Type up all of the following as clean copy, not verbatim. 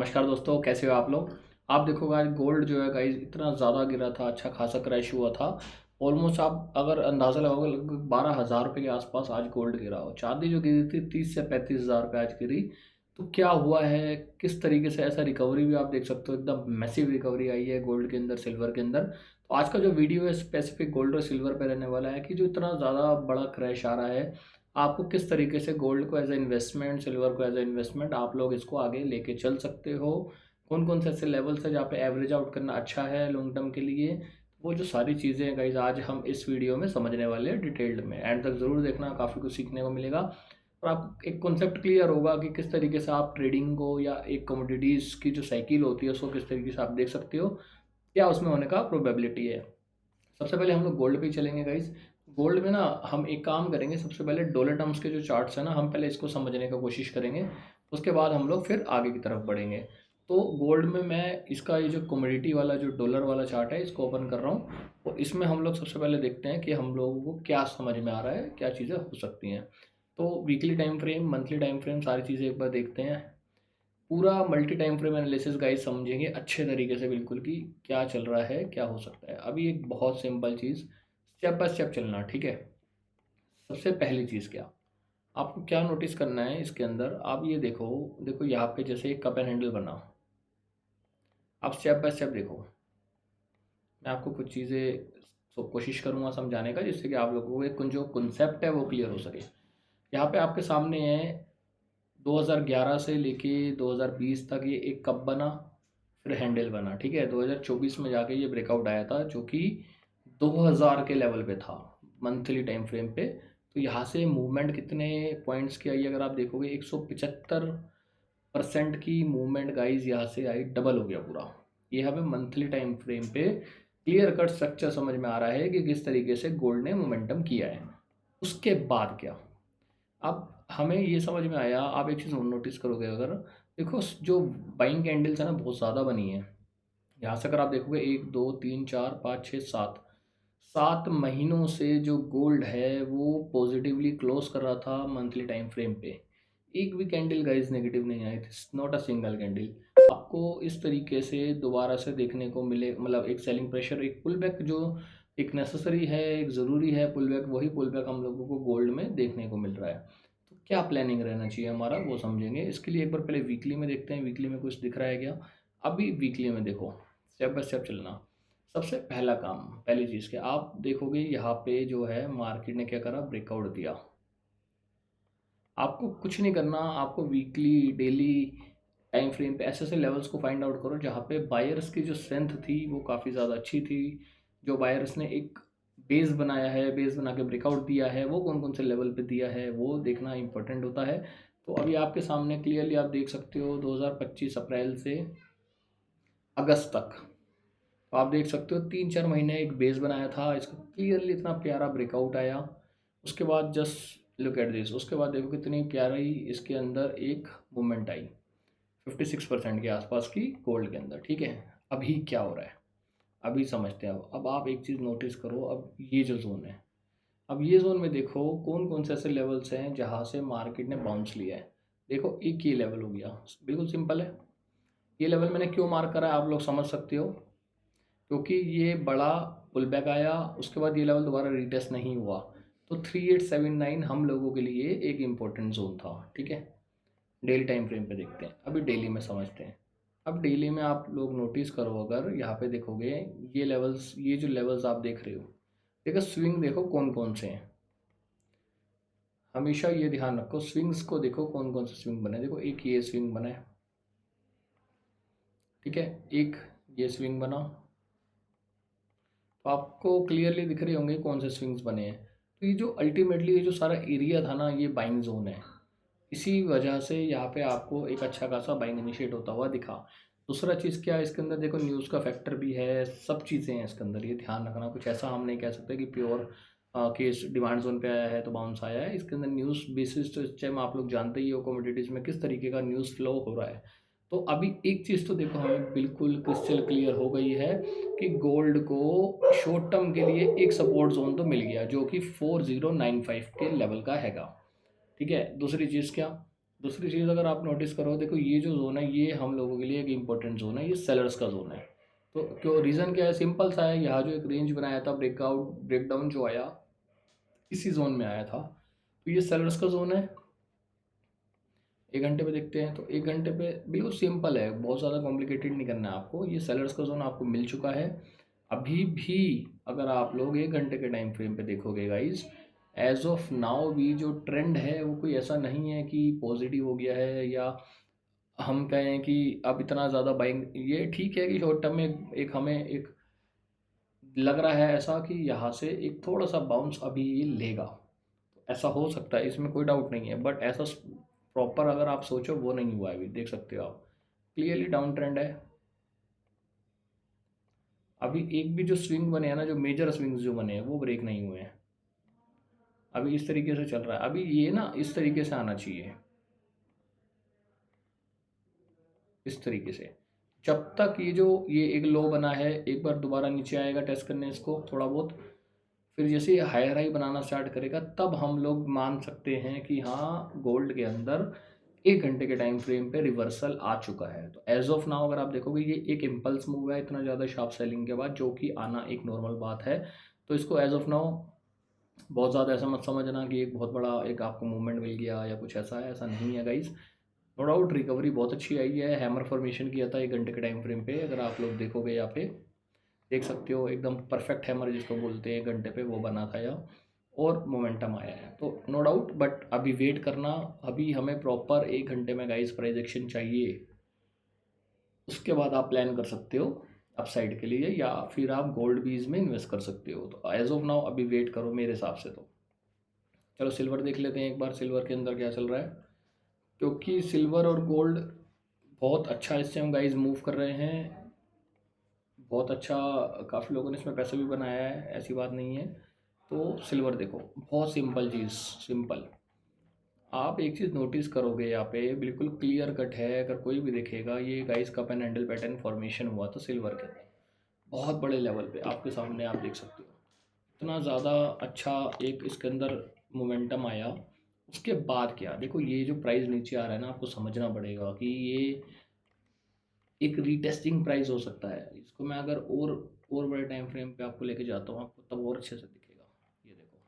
नमस्कार दोस्तों, कैसे हो आप लोग। आप देखोगे आज गोल्ड जो है गाइस इतना ज़्यादा गिरा था, अच्छा खासा क्रैश हुआ था। ऑलमोस्ट आप अगर अंदाज़ा लगाओगे लगभग 12,000 रुपये के आसपास आज गोल्ड गिरा हो। चांदी जो गिरी थी 30 से 35 हज़ार रुपये आज गिरी। तो क्या हुआ है, किस तरीके से ऐसा रिकवरी भी आप देख सकते हो, एकदम मैसिव रिकवरी आई है गोल्ड के अंदर, सिल्वर के अंदर। तो आज का जो वीडियो है स्पेसिफिक गोल्ड और सिल्वर पे रहने वाला है कि जो इतना ज़्यादा बड़ा क्रैश आ रहा है, आपको किस तरीके से गोल्ड को एज ए इन्वेस्टमेंट, सिल्वर को एज ए इन्वेस्टमेंट आप लोग इसको आगे लेके चल सकते हो। कौन कौन से ऐसे लेवल्स है जहाँ पे एवरेज आउट करना अच्छा है लॉन्ग टर्म के लिए। वो जो सारी चीज़ें हैं गाइज आज हम इस वीडियो में समझने वाले हैं डिटेल्ड में। एंड तक ज़रूर देखना, काफ़ी कुछ सीखने को मिलेगा और आपको एक कॉन्सेप्ट क्लियर होगा कि किस तरीके से आप ट्रेडिंग को या एक कमोडिटीज़ की जो साइकिल होती है उसको किस तरीके से आप देख सकते हो, क्या उसमें होने का प्रोबेबिलिटी है। सबसे पहले हम लोग गोल्ड पे ही चलेंगे गाइस। गोल्ड में ना हम एक काम करेंगे, सबसे पहले डॉलर टर्म्स के जो चार्ट्स हैं ना, हम पहले इसको समझने का कोशिश करेंगे। उसके बाद हम लोग फिर आगे की तरफ बढ़ेंगे। तो गोल्ड में मैं इसका ये जो कमोडिटी वाला जो डॉलर वाला चार्ट है इसको ओपन कर रहा हूँ। और इसमें हम लोग सबसे पहले देखते हैं कि हम लोगों को क्या समझ में आ रहा है, क्या चीज़ें हो सकती हैं। तो weekly time frame, monthly time frame, सारी चीज़ें एक बार देखते हैं। पूरा multi time frame analysis guys समझेंगे अच्छे तरीके से बिल्कुल कि क्या चल रहा है, क्या हो सकता है। अभी एक बहुत simple cheese, step by step चलना, ठीक है। सबसे पहली चीज़ क्या, आपको क्या नोटिस करना है इसके अंदर, आप ये देखो। देखो यहाँ पे जैसे एक कप एंड हैंडल बना, आप स्टेप बाय स्टेप देखो। मैं आपको कुछ चीज़ें तो कोशिश करूँगा समझाने का, जिससे कि आप लोगों को एक जो कॉन्सेप्ट है वो क्लियर हो सके। यहाँ पे आपके सामने है 2011 से लेके 2020 तक ये एक कप बना, फिर हैंडल बना, ठीक है। 2024 में जाके ये ब्रेकआउट आया था जो कि 2000 के लेवल पे था मंथली टाइम फ्रेम पे। तो यहाँ से मूवमेंट कितने पॉइंट्स की आई अगर आप देखोगे, 175% की मूवमेंट गाइज यहाँ से आई, डबल हो गया पूरा। ये हमें मंथली टाइम फ्रेम पे क्लियर कट स्ट्रक्चर समझ में आ रहा है कि किस तरीके से गोल्ड ने मोमेंटम किया है। उसके बाद क्या, अब हमें ये समझ में आया, आप एक चीज़ नोटिस करोगे अगर, देखो जो बाइंग कैंडल्स है ना बहुत ज़्यादा बनी है। यहाँ से अगर आप देखोगे 1 2 3 4 5 6 7 7 महीनों से जो गोल्ड है वो पॉजिटिवली क्लोज कर रहा था मंथली टाइम फ्रेम पे। एक भी कैंडल गाइस नेगेटिव नहीं आई थी, नॉट अ सिंगल कैंडल। आपको इस तरीके से दोबारा से देखने को मिले, मतलब एक सेलिंग प्रेशर, एक पुल बैक जो एक नेसेसरी है, एक ज़रूरी है पुल बैक, वही पुल बैक हम लोगों को गोल्ड में देखने को मिल रहा है। तो क्या प्लानिंग रहना चाहिए हमारा वो समझेंगे। इसके लिए एक बार पहले वीकली में देखते हैं, वीकली में कुछ दिख रहा है क्या। अभी वीकली में देखो, स्टेप बाय स्टेप चलना। सबसे पहला काम, पहली चीज़ क्या, आप देखोगे यहाँ पे जो है मार्केट ने क्या करा, ब्रेकआउट दिया। आपको कुछ नहीं करना, आपको वीकली डेली टाइम फ्रेम पे ऐसे ऐसे लेवल्स को फाइंड आउट करो जहाँ पे बायर्स की जो स्ट्रेंथ थी वो काफ़ी ज़्यादा अच्छी थी। जो बायर्स ने एक बेस बनाया है, बेस बना के ब्रेकआउट दिया है, वो कौन कौन से लेवल पे दिया है वो देखना इंपॉर्टेंट होता है। तो अभी आपके सामने क्लियरली आप देख सकते हो 2025 अप्रैल से अगस्त तक। तो आप देख सकते हो 3 4 महीने एक बेस बनाया था, इसका क्लियरली इतना प्यारा ब्रेकआउट आया। उसके बाद जस्ट लुक एट दिस, उसके बाद देखो कितनी प्यारी इसके अंदर एक मूवमेंट आई, 56% के आसपास की गोल्ड के अंदर, ठीक है। अभी क्या हो रहा है, अभी समझते हैं। अब आप एक चीज़ नोटिस करो, अब ये जो जोन है, अब ये जोन में देखो कौन कौन से ऐसे लेवल्स हैं जहाँ से मार्केट ने बाउंस लिया है। देखो एक ये लेवल हो गया, बिल्कुल सिंपल है। ये लेवल मैंने क्यों मार्क करा है आप लोग समझ सकते हो, क्योंकि ये बड़ा पुल बैक आया, उसके बाद ये लेवल दोबारा रीटेस्ट नहीं हुआ। तो 3879 हम लोगों के लिए एक इम्पोर्टेंट जोन था, ठीक है। डेली टाइम फ्रेम पे देखते हैं, अभी डेली में समझते हैं। अब डेली में आप लोग नोटिस करो, अगर यहाँ पे देखोगे ये लेवल्स, ये जो लेवल्स आप देख रहे हो, देखो स्विंग देखो कौन कौन से हैं। हमेशा ये ध्यान रखो, स्विंग्स को देखो कौन कौन से स्विंग बने। देखो एक ये स्विंग बना है, ठीक है, एक ये स्विंग बना। तो आपको क्लियरली दिख रहे होंगे कौन से स्विंग्स बने हैं। तो ये जो अल्टीमेटली ये जो सारा एरिया था ना, ये बाइंग जोन है। इसी वजह से यहाँ पे आपको एक अच्छा खासा बाइंग इनिशिएट होता हुआ दिखा। दूसरा चीज़ क्या है इसके अंदर, देखो न्यूज़ का फैक्टर भी है, सब चीज़ें हैं इसके अंदर, ये ध्यान रखना। कुछ ऐसा हम नहीं कह सकते कि प्योर केस डिमांड जोन पे आया है तो बाउंस आया है। इसके अंदर न्यूज़ बेसिस, तो इस टाइम आप लोग जानते ही हो कमोडिटीज़ में किस तरीके का न्यूज़ फ्लो हो रहा है। तो अभी एक चीज़ तो देखो हमें बिल्कुल क्रिस्टल क्लियर हो गई है कि गोल्ड को शॉर्ट टर्म के लिए एक सपोर्ट जोन तो मिल गया जो कि 4095 के लेवल का हैगा, ठीक है। दूसरी चीज़ क्या, दूसरी चीज़ अगर आप नोटिस करो, देखो ये जो जोन है ये हम लोगों के लिए एक इम्पोर्टेंट जोन है, ये सेलर्स का जोन है। तो क्यों, रीज़न क्या है, सिंपल सा है, यहाँ जो एक रेंज बनाया था, ब्रेकडाउन जो आया इसी जोन में आया था, तो ये सेलर्स का जोन है। 1 घंटे पे देखते हैं, तो 1 घंटे पे बिल्कुल सिंपल है, बहुत ज़्यादा कॉम्प्लिकेटेड नहीं करना है आपको। ये सेलर्स का जोन आपको मिल चुका है। अभी भी अगर आप लोग 1 घंटे के टाइम फ्रेम पे देखोगे गाइज, एज ऑफ नाउ भी जो ट्रेंड है वो कोई ऐसा नहीं है कि पॉजिटिव हो गया है, या हम कहें कि अब इतना ज़्यादा बाइंग, ये ठीक है कि शॉर्ट टर्म में एक हमें एक लग रहा है ऐसा कि यहाँ से एक थोड़ा सा बाउंस अभी ये लेगा, ऐसा हो सकता है, इसमें कोई डाउट नहीं है, बट ऐसा प्रॉपर अगर आप सोचो वो नहीं हुआ है। अभी देख सकते हो आप, क्लियरली डाउन ट्रेंड है। अभी एक भी जो स्विंग बने हैं ना, जो मेजर स्विंग्स जो बने हैं वो ब्रेक नहीं हुए हैं। अभी इस तरीके से चल रहा है, अभी ये ना इस तरीके से आना चाहिए, इस तरीके से। जब तक ये एक लो बना है, एक बार दोबारा नीचे आएगा टेस्ट करने इसको थोड़ा बहुत, फिर जैसे ये हायर हाई बनाना स्टार्ट करेगा, तब हम लोग मान सकते हैं कि हाँ, गोल्ड के अंदर 1 घंटे के टाइम फ्रेम पे रिवर्सल आ चुका है। तो एज ऑफ नाउ अगर आप देखोगे, ये एक इम्पल्स मूव है इतना ज़्यादा शार्प सेलिंग के बाद, जो कि आना एक नॉर्मल बात है। तो इसको एज ऑफ नाउ बहुत ज़्यादा ऐसा मत समझना कि एक बहुत बड़ा एक आपको मूवमेंट मिल गया या कुछ ऐसा है, ऐसा नहीं है गाइज। नो डाउट रिकवरी बहुत अच्छी आई है, हैमर फॉर्मेशन किया था 1 घंटे के टाइम फ्रेम पे, अगर आप लोग देखोगे यहाँ पे देख सकते हो, एकदम परफेक्ट हैमर जिसको बोलते हैं 1 घंटे पे, वो बना था यहाँ, और मोमेंटम आया है। तो नो डाउट, बट अभी वेट करना, अभी हमें प्रॉपर 1 घंटे में गाइस प्राइस एक्शन चाहिए, उसके बाद आप प्लान कर सकते हो अपसाइड के लिए, या फिर आप गोल्ड बीज में इन्वेस्ट कर सकते हो। तो एज ऑफ नाउ अभी वेट करो मेरे हिसाब से। तो चलो सिल्वर देख लेते हैं एक बार, सिल्वर के अंदर क्या चल रहा है, क्योंकि सिल्वर और गोल्ड बहुत अच्छा इस टाइम गाइस मूव कर रहे हैं, बहुत अच्छा। काफ़ी लोगों ने इसमें पैसा भी बनाया है, ऐसी बात नहीं है। तो सिल्वर देखो, बहुत सिंपल चीज़, सिंपल। आप एक चीज़ नोटिस करोगे यहाँ पे, बिल्कुल क्लियर कट है, अगर कोई भी देखेगा, ये guys cup and handle pattern formation हुआ था सिल्वर के अंदर, बहुत बड़े लेवल पे आपके सामने आप देख सकते हो, इतना ज़्यादा अच्छा एक इसके अंदर मोमेंटम आया। उसके बाद क्या देखो, ये जो प्राइस नीचे आ रहा है ना, आपको समझना पड़ेगा कि ये एक रीटेस्टिंग प्राइस हो सकता है। इसको मैं अगर और बड़े टाइम फ्रेम पे आपको लेके जाता हूँ, आपको तब और अच्छे से दिखेगा। ये देखो,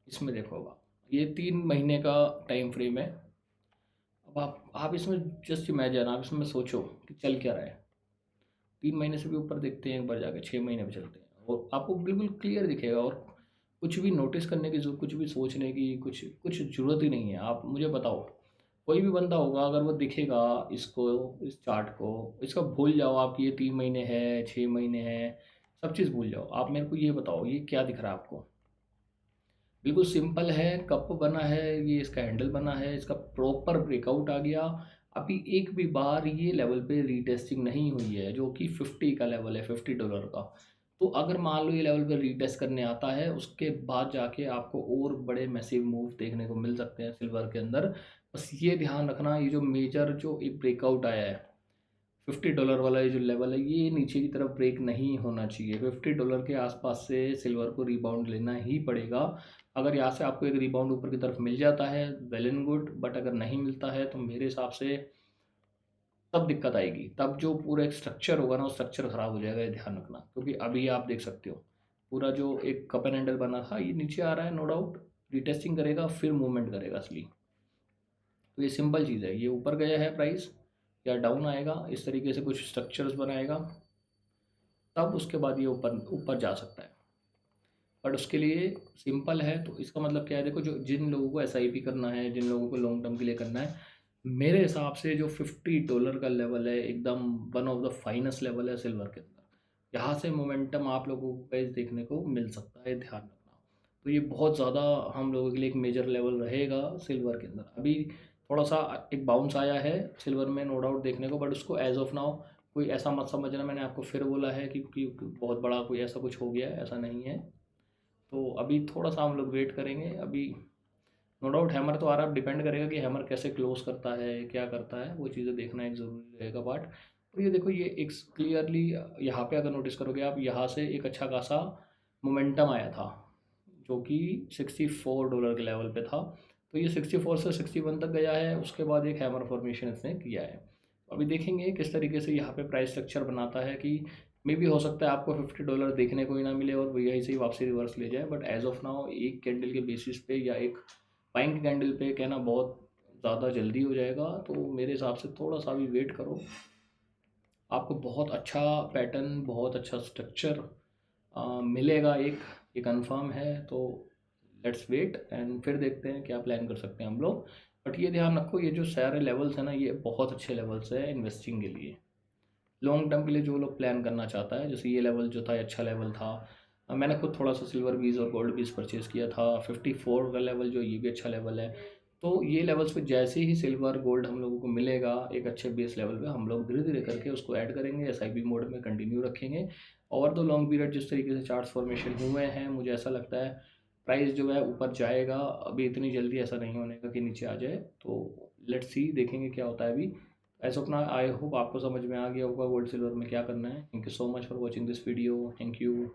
इसमें देखो, अब ये 3 महीने का टाइम फ्रेम है। अब आप इसमें जस्ट इमेजिन, आप इसमें सोचो कि चल क्या रहा है। 3 महीने से भी ऊपर देखते हैं एक बार जाके, 6 महीने पे चलते हैं, और आपको बिल्कुल क्लियर दिखेगा, और कुछ भी नोटिस करने की कुछ भी सोचने की कुछ कुछ ज़रूरत ही नहीं है। आप मुझे बताओ, कोई भी बंदा होगा, अगर वो दिखेगा इसको, इस चार्ट को, इसका भूल जाओ आप कि ये 3 महीने है, 6 महीने है, सब चीज़ भूल जाओ। आप मेरे को ये बताओ, ये क्या दिख रहा है आपको, बिल्कुल सिंपल है, कप बना है, ये इसका हैंडल बना है, इसका प्रॉपर ब्रेकआउट आ गया। अभी एक भी बार ये लेवल पे रीटेस्टिंग नहीं हुई है, जो कि 50 का लेवल है, $50 का। तो अगर मान लो ये लेवल पे रीटेस्ट करने आता है, उसके बाद जाके आपको और बड़े मैसिव मूव देखने को मिल सकते हैं सिल्वर के अंदर। बस ये ध्यान रखना, ये जो मेजर जो एक ब्रेकआउट आया है, $50 वाला ये जो लेवल है, ये नीचे की तरफ ब्रेक नहीं होना चाहिए। $50 के आसपास से सिल्वर को रिबाउंड लेना ही पड़ेगा। अगर यहाँ से आपको एक रिबाउंड ऊपर की तरफ मिल जाता है, वेल एंड गुड, बट अगर नहीं मिलता है तो मेरे हिसाब से तब दिक्कत आएगी, तब जो पूरा एक स्ट्रक्चर होगा ना, वो स्ट्रक्चर खराब हो जाएगा, ये ध्यान रखना। क्योंकि अभी आप देख सकते हो, पूरा जो एक कप एंड हैंडल बना था, ये नीचे आ रहा है, नो डाउट रिटेस्टिंग करेगा, फिर मूवमेंट करेगा असली। तो ये सिंपल चीज़ है, ये ऊपर गया है प्राइस या डाउन आएगा, इस तरीके से कुछ स्ट्रक्चर्स बनाएगा, तब उसके बाद ये ऊपर ऊपर जा सकता है। बट उसके लिए सिंपल है, तो इसका मतलब क्या है, देखो, जो जिन लोगों को एसआईपी करना है, जिन लोगों को लॉन्ग टर्म के लिए करना है, मेरे हिसाब से जो $50 का लेवल है, एकदम one of the finest level है सिल्वर के अंदर। यहाँ से मोमेंटम आप लोगों को गाइस देखने को मिल सकता है, ध्यान रखना। तो ये बहुत ज़्यादा हम लोगों के लिए एक मेजर लेवल रहेगा सिल्वर के अंदर। अभी थोड़ा सा एक बाउंस आया है सिल्वर में, नो डाउट देखने को, बट उसको एज ऑफ नाउ कोई ऐसा मत समझना, मैंने आपको फिर बोला है कि बहुत बड़ा कोई ऐसा कुछ हो गया है, ऐसा नहीं है। तो अभी थोड़ा सा हम लोग वेट करेंगे। अभी नो डाउट हैमर तो आ रहा है, डिपेंड करेगा कि हैमर कैसे क्लोज करता है, क्या करता है, वो चीज़ें देखना एक ज़रूरी रहेगा पार्ट। तो ये देखो, ये एक क्लियरली यहाँ पे अगर नोटिस करोगे आप, यहाँ से एक अच्छा खासा मोमेंटम आया था, जो कि $64 के लेवल पे था। तो ये 64 से 61 तक गया है, उसके बाद एक हैमर फॉर्मेशन इसने किया है। अभी देखेंगे किस तरीके से यहाँ पे प्राइस स्ट्रक्चर बनाता है कि मे भी हो सकता है आपको $50 देखने को ही ना मिले और वो यहीं से ही वापसी रिवर्स ले जाए, बट एज ऑफ नाउ एक कैंडल के बेसिस पे या एक बाइंग कैंडल पे कहना बहुत ज़्यादा जल्दी हो जाएगा। तो मेरे हिसाब से थोड़ा सा भी वेट करो, आपको बहुत अच्छा पैटर्न, बहुत अच्छा स्ट्रक्चर मिलेगा, एक ये कंफर्म है। तो लेट्स वेट एंड फिर देखते हैं क्या प्लान कर सकते हैं हम लोग। बट ये ध्यान रखो, ये जो सारे लेवल्स हैं ना, ये बहुत अच्छे लेवल्स है इन्वेस्टिंग के लिए, लॉन्ग टर्म के लिए जो लोग प्लान करना चाहता है। जैसे ये लेवल जो था, ये अच्छा लेवल था। मैंने खुद थोड़ा सा सिल्वर बीज और गोल्ड बीज परचेज़ किया था। 54 का लेवल जो, ये भी अच्छा लेवल है। तो ये लेवल्स पे जैसे ही सिल्वर गोल्ड हम लोगों को मिलेगा एक अच्छे बेस लेवल पे, हम लोग धीरे धीरे करके उसको ऐड करेंगे, एसआईपी मोड में कंटिन्यू रखेंगे। ओवर द लॉन्ग पीरियड जिस तरीके से चार्ट्स फॉर्मेशन हुए हैं, मुझे ऐसा लगता है प्राइस जो है ऊपर जाएगा। अभी इतनी जल्दी ऐसा नहीं होने का कि नीचे आ जाए। तो लेट्स सी, देखेंगे क्या होता है अभी। ऐसा अपना, आई होप आपको समझ में आ गया होगा गोल्ड सिल्वर में क्या करना है। Thank you so much for watching this video. Thank you.